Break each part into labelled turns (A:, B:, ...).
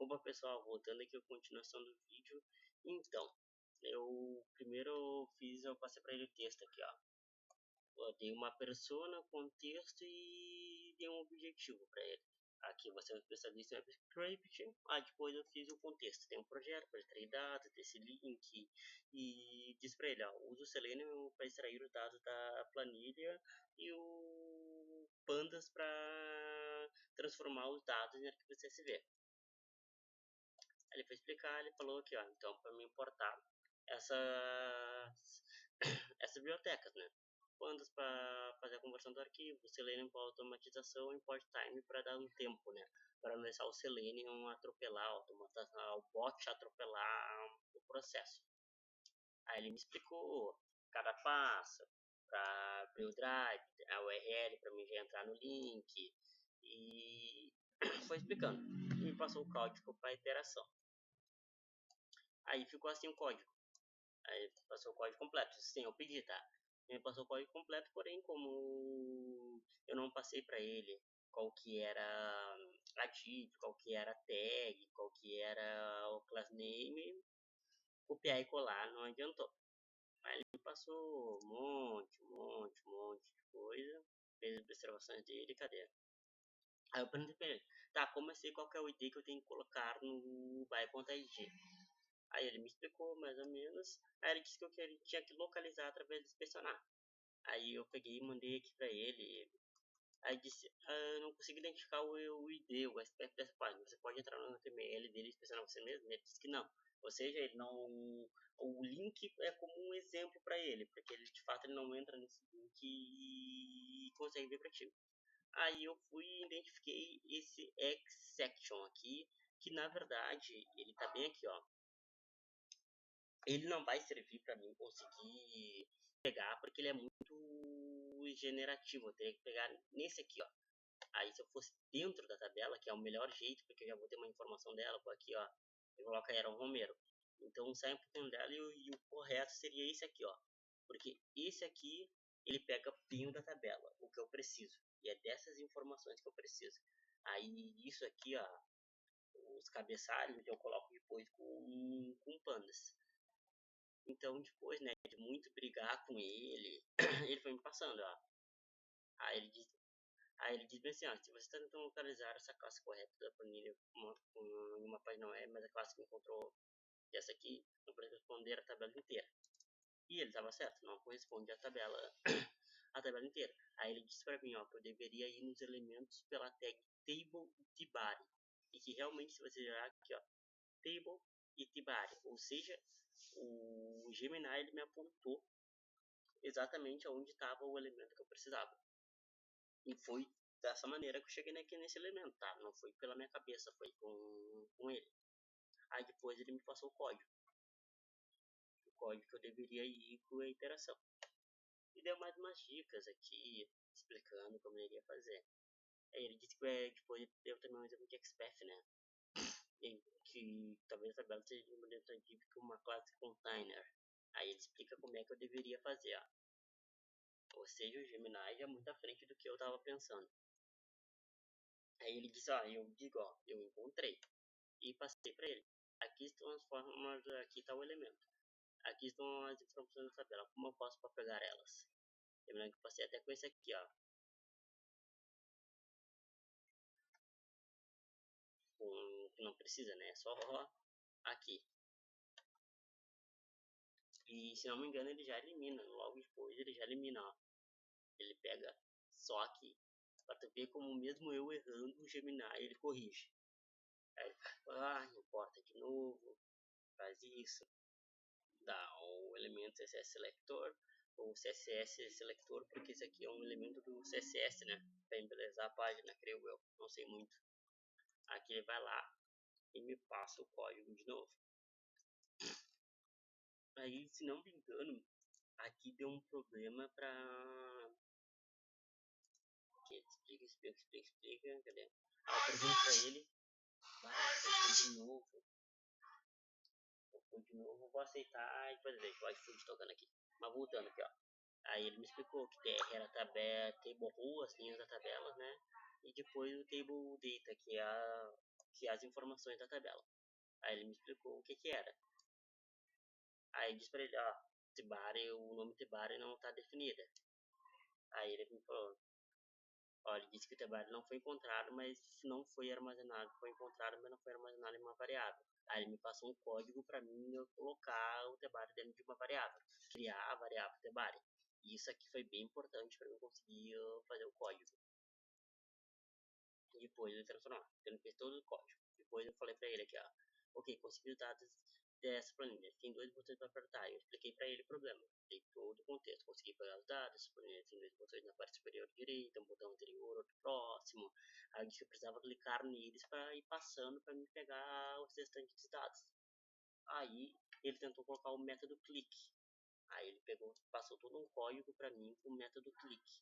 A: Opa pessoal, voltando aqui a continuação do vídeo. Então, eu passei para ele o texto aqui, ó. Eu dei uma persona, contexto e dei um objetivo para ele. Aqui você é um especialista em script. Depois eu fiz o contexto. Tem um projeto para extrair dados desse link e diz para ele, ó, usa o Selenium para extrair os dados da planilha e o Pandas para transformar os dados em arquivo CSV. Ele foi explicar, ele falou aqui, ó, então para me importar essas bibliotecas, né? Pandas para fazer a conversão do arquivo, Selenium para automatização, import time para dar um tempo, né? Para não deixar o Selenium atropelar, automatizar o bot atropelar o processo. Aí ele me explicou cada passo para abrir o drive, a URL para mim já entrar no link e foi explicando. E me passou o código para iteração. Aí ficou assim o código. Aí passou o código completo. Sim, eu pedi, tá? Ele passou o código completo, porém como eu não passei para ele qual que era a div, qual que era a tag, qual que era o class name, copiar e colar não adiantou. Aí ele passou um monte de coisa, fez as observações dele, cadê? Aí eu perguntei pra ele, tá, como eu sei qual que é o ID que eu tenho que colocar no by.id? Aí ele me explicou mais ou menos. Aí ele disse que eu tinha que localizar através do inspecionar. Aí eu peguei e mandei aqui pra ele. Aí disse, eu não consigo identificar o ID, o aspecto dessa página. Você pode entrar no HTML dele e inspecionar você mesmo? Ele disse que não. Ou seja, ele não, o link é como um exemplo para ele, porque ele de fato ele não entra nesse link e consegue ver para ti. Aí eu fui e identifiquei esse X-Section aqui, que na verdade ele tá bem aqui, ó. Ele não vai servir para mim conseguir pegar, porque ele é muito generativo. Eu teria que pegar nesse aqui, ó. Aí se eu fosse dentro da tabela, que é o melhor jeito, porque eu já vou ter uma informação dela, vou aqui, ó, eu coloco aí Aaron Romero. Então sai um pouquinho dela e o correto seria esse aqui, ó. Porque esse aqui, ele pega bem da tabela, o que eu preciso. E é dessas informações que eu preciso. Aí isso aqui, ó, os cabeçalhos eu coloco depois com pandas. Então, depois, né, de muito brigar com ele, ele foi me passando, ó. Aí ele diz, bem assim, ó, se você está tentando localizar essa classe correta da planilha em uma página web, mas a classe que encontrou essa aqui não pode responder a tabela inteira. E ele estava certo, não corresponde à tabela, a tabela inteira. Aí ele disse para mim, ó, que eu deveria ir nos elementos pela tag table e tibari. E que realmente, se você olhar aqui, ó, table e tibari, ou seja, o Gemini ele me apontou exatamente onde estava o elemento que eu precisava. E foi dessa maneira que eu cheguei aqui nesse elemento, tá? Não foi pela minha cabeça, foi com ele. Aí depois ele me passou o código. O código que eu deveria ir com a interação. E deu mais umas dicas aqui, explicando como ele ia fazer. Aí ele disse que depois deu também um exemplo de XPath, né? Que talvez a tabela seja uma tentativa que uma classe container. Aí ele explica como é que eu deveria fazer, ó. Ou seja, o Gemini é muito à frente do que eu estava pensando. Aí ele disse, ó, eu digo, ó, eu encontrei. E passei para ele. Aqui estão as formas, aqui está o elemento. Aqui estão as informações da tabela. Como eu faço para pegar elas? Lembrando que eu passei até com esse aqui, ó. Não precisa, né? É só ó, aqui. E se não me engano ele já elimina. Logo depois ele já elimina, ó. Ele pega só aqui. Pra tu ver como mesmo eu errando, o Gemini ele corrige. Aí ele fala, não importa de novo. Faz isso. Dá o elemento CSS Selector. Ou CSS Selector, porque esse aqui é um elemento do CSS, né? Pra embelezar a página, creio eu. Não sei muito. Aqui ele vai lá e me passa o código de novo. Aí, se não me engano, aqui deu um problema pra... Aqui, explica. Cadê? Eu pergunto pra ele. Foi de novo, vou aceitar e depois vejo o iFood tocando aqui. Mas voltando aqui, ó. Aí ele me explicou que TR era table row, as linhas da tabela, né? E depois o table data, que é que as informações da tabela. Aí ele me explicou o que era. Aí eu disse pra ele, ó, Tibari, o nome Tibari não tá definido. Aí ele me falou, olha, ele disse que o Tibari não foi encontrado, mas não foi armazenado, foi encontrado, mas não foi armazenado em uma variável. Aí ele me passou um código para mim eu colocar o Tibari dentro de uma variável, criar a variável Tibari. E isso aqui foi bem importante para eu conseguir fazer o código. E depois ele transformar. Ele fez todo o código. Depois eu falei para ele aqui, ó, ok, consegui os dados dessa planilha. Tem dois botões para apertar. Eu expliquei para ele o problema. Dei todo o contexto. Consegui pegar os dados. Tem dois botões na parte superior direita, um botão anterior, outro próximo. Aí eu disse que eu precisava clicar neles para ir passando para me pegar os restantes dados. Aí ele tentou colocar o método click. Aí ele passou todo um código para mim com o método click.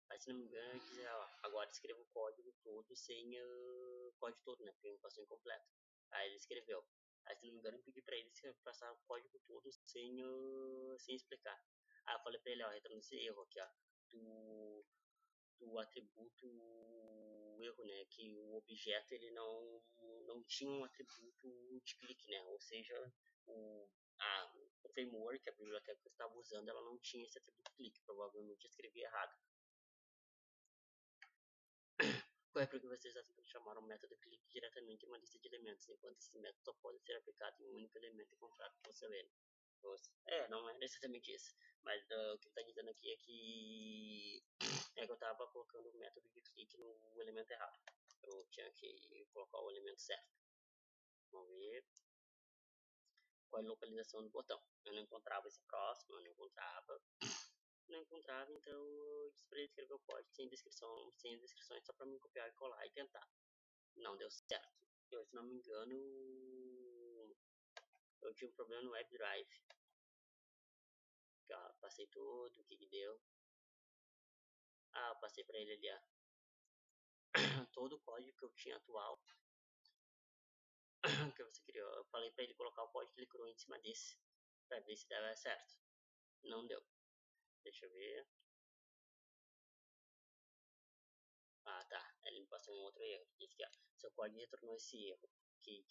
A: Aí, se não me engano, ele diz, ó, agora escreva o código todo sem o código todo, né? Porque a passou incompleto. Aí ele escreveu. Aí, se não me engano, eu pedi pra ele passar o código todo sem explicar. Aí eu falei pra ele, ó, retorna esse erro aqui, ó, do atributo erro, né? Que o objeto, ele não tinha um atributo de clique, né? Ou seja, o framework, a biblioteca que eu estava usando, ela não tinha esse atributo clique. Provavelmente eu escrevi errado. Qual é porque vocês chamaram o método clique diretamente em uma lista de elementos, enquanto esse método só pode ser aplicado em um único elemento encontrado por você ler. Não é necessariamente isso. Mas o que ele está dizendo aqui é que eu estava colocando o método de clique no elemento errado. Eu tinha que colocar o elemento certo. Vamos ver qual é a localização do botão. Eu não encontrava esse próximo, eu não encontrava, então eu disse para ele escrever o código sem descrições, só para me copiar e colar e tentar. Não deu certo. Eu, se não me engano, eu tive um problema no WebDrive. Passei tudo, o que deu. Eu passei pra ele ali, ó, todo o código que eu tinha atual, que você criou. Eu falei pra ele colocar o código que ele criou em cima desse, pra ver se dava certo. Não deu. Deixa eu ver. Tá. Ele me passou um outro erro. Disse que, seu código retornou esse erro. Que o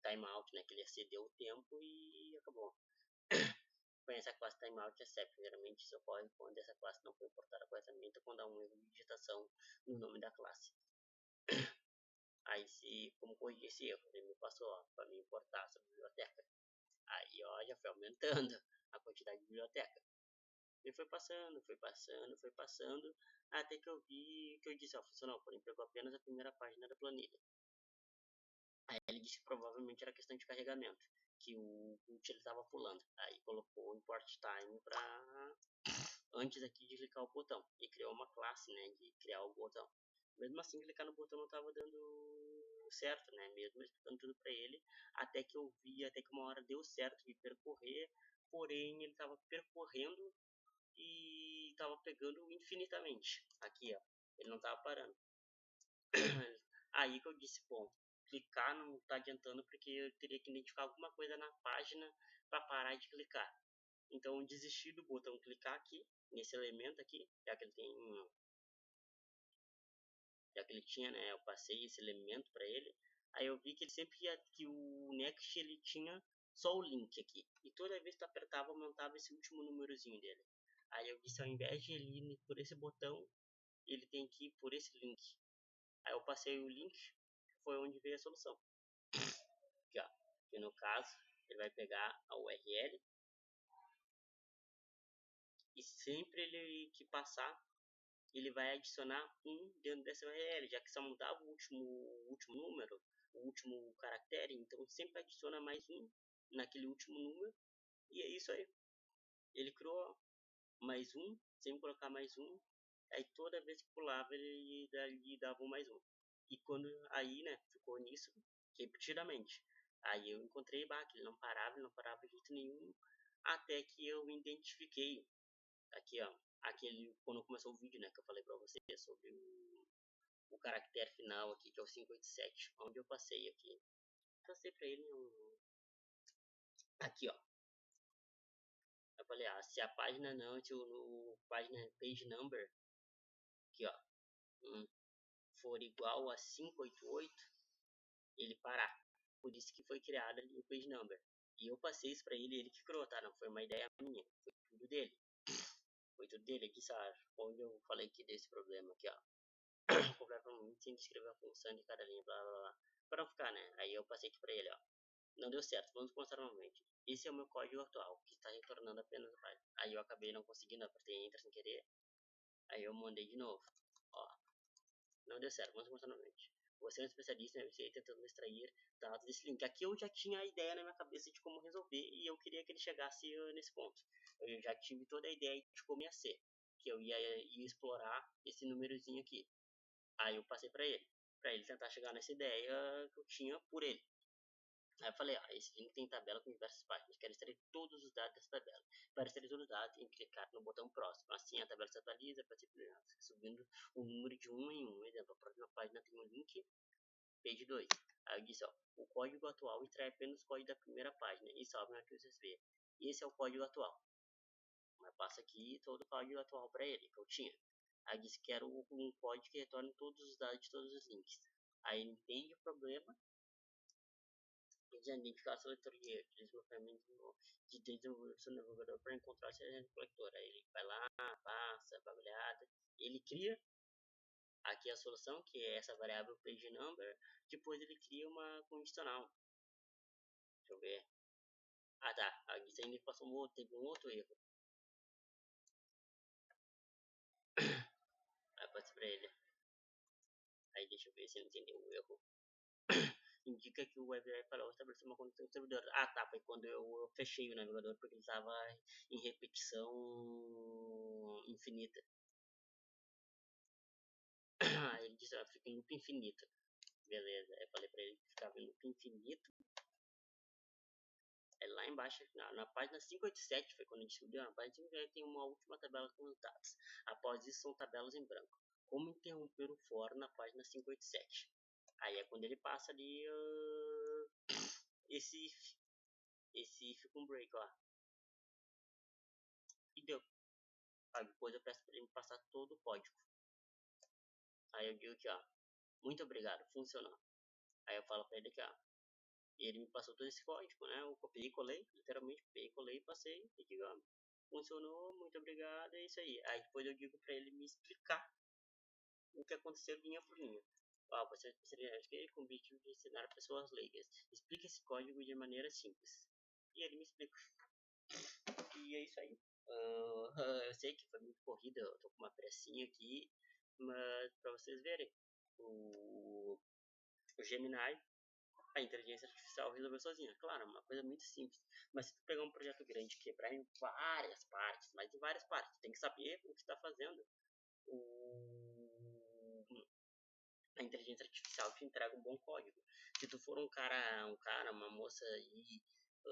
A: timeout, né? Que ele excedeu o tempo e acabou. Conhece a classe timeout except. Geralmente isso ocorre quando essa classe não foi importada corretamente ou quando há um erro de digitação no nome da classe. Aí, como corrigir esse erro? Ele me passou para me importar essa biblioteca. Aí, já foi aumentando a quantidade de biblioteca. E foi passando, até que eu vi que eu disse, funcionou, porém pegou apenas a primeira página da planilha. Aí ele disse que provavelmente era questão de carregamento, que o boot ele estava pulando. Aí colocou o import time para antes aqui de clicar o botão e criou uma classe, né, de criar o botão. Mesmo assim, clicar no botão não estava dando certo, né, mesmo explicando tudo para ele, até que uma hora deu certo de percorrer, porém ele estava percorrendo e estava pegando infinitamente. Aqui, ó, ele não estava parando. Aí que eu disse, bom, clicar não está adiantando porque eu teria que identificar alguma coisa na página para parar de clicar. Então eu desisti do botão clicar aqui, nesse elemento aqui, já que ele tinha, né, eu passei esse elemento para ele. Aí eu vi que ele sempre que o Next ele tinha só o link aqui. E toda vez que eu apertava, aumentava esse último númerozinho dele. Aí eu disse, ao invés de ele ir por esse botão, ele tem que ir por esse link. Aí eu passei o link, foi onde veio a solução. Aqui, ó. Que no caso, ele vai pegar a URL e sempre ele que passar, ele vai adicionar um dentro dessa URL, já que só mudava o último número, o último caractere, então sempre adiciona mais um naquele último número, e é isso aí. Ele criou mais um, sempre colocar mais um, aí toda vez que pulava ele dava um mais um. E quando aí, né, ficou nisso repetidamente. Aí eu encontrei que ele não parava de jeito nenhum, até que eu identifiquei aqui, ó, quando começou o vídeo, né, que eu falei pra você sobre o caractere final aqui, que é o 587, onde eu passei aqui. Passei pra ele aqui, ó. Eu falei, se a página não, se o página page number, aqui, ó, for igual a 588, ele parar. Por isso que foi criado ali o page number. E eu passei isso pra ele que criou, tá? Não foi uma ideia minha, foi tudo dele. Foi tudo dele aqui, sabe? Onde eu falei que desse problema aqui, ó. Completamente sem descrever a função de cada linha, blá blá blá. Pra não ficar, né? Aí eu passei aqui pra ele, ó. Não deu certo, vamos começar novamente. Esse é o meu código atual, que está retornando apenas a página. Aí eu acabei não conseguindo, apertei Enter sem querer. Aí eu mandei de novo. Ó, não deu certo, vamos começar novamente. Você é um especialista em website tentando extrair dados desse link. Aqui eu já tinha a ideia na minha cabeça de como resolver e eu queria que ele chegasse nesse ponto. Eu já tive toda a ideia de como ia ser, que eu ia explorar esse númerozinho aqui. Aí eu passei para ele tentar chegar nessa ideia que eu tinha por ele. Aí eu falei, esse link tem tabela com diversas páginas, quero extrair todos os dados dessa tabela. Para extrair todos os dados, tem que clicar no botão próximo. Assim a tabela se atualiza, para subindo o número de um em um. Exemplo, a próxima página tem um link, page 2. Aí eu disse, o código atual extrai apenas o código da primeira página e salve no arquivo CSV. Esse é o código atual. Mas passa aqui todo o código atual para ele, que eu tinha. Aí disse que quero um código que retorne todos os dados de todos os links. Aí ele entende o problema de identificar a seletor de deslocamento de desenvolver o seu navegador para encontrar essa coletor. Aí ele vai lá, passa, bagulhada, ele cria aqui a solução, que é essa variável page number, depois ele cria uma condicional. Deixa eu ver. Ah tá, aqui ainda passou teve um outro erro. Aí passei pra ele. Aí deixa eu ver se ele entendeu o erro. Indica que o WebDrive falou estabelecer uma condição do servidor. Ah tá, foi quando eu fechei o navegador porque ele estava em repetição infinita. Aí ele disse, fica em loop infinito. Beleza, aí eu falei pra ele que ficava em loop infinito. Aí lá embaixo, na página 587, foi quando a gente descobriu, na página 587 tem uma última tabela com os dados. Após isso são tabelas em branco. Como interromper o for na página 587? Aí é quando ele passa ali esse if com break lá. E deu. Aí depois eu peço pra ele me passar todo o código. Aí eu digo aqui, muito obrigado, funcionou. Aí eu falo pra ele aqui, e ele me passou todo esse código, né? Eu copiei e colei, literalmente copiei, colei, passei e digo, funcionou, muito obrigado, é isso aí. Aí depois eu digo pra ele me explicar o que aconteceu linha por linha. Você é especialista com o objetivo de ensinar pessoas leigas. Explique esse código de maneira simples. E ele me explica. E é isso aí. Eu sei que foi muito corrida, eu tô com uma pressinha aqui, mas pra vocês verem, o Gemini, a inteligência artificial resolveu sozinha. Claro, é uma coisa muito simples. Mas se tu pegar um projeto grande e quebrar em várias partes, mas em várias partes, tu tem que saber o que está fazendo. A inteligência artificial te entrega um bom código. Se tu for um cara, uma moça aí,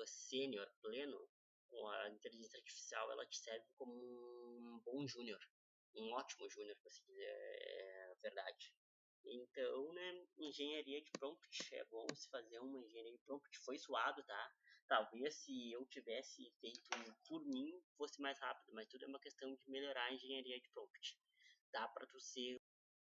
A: sênior, pleno, a inteligência artificial ela te serve como um bom júnior. Um ótimo júnior, para se dizer a verdade. Então, né, engenharia de prompt, é bom se fazer uma engenharia de prompt. Foi suado, tá? Talvez se eu tivesse feito por mim, fosse mais rápido, mas tudo é uma questão de melhorar a engenharia de prompt. Dá para tu ser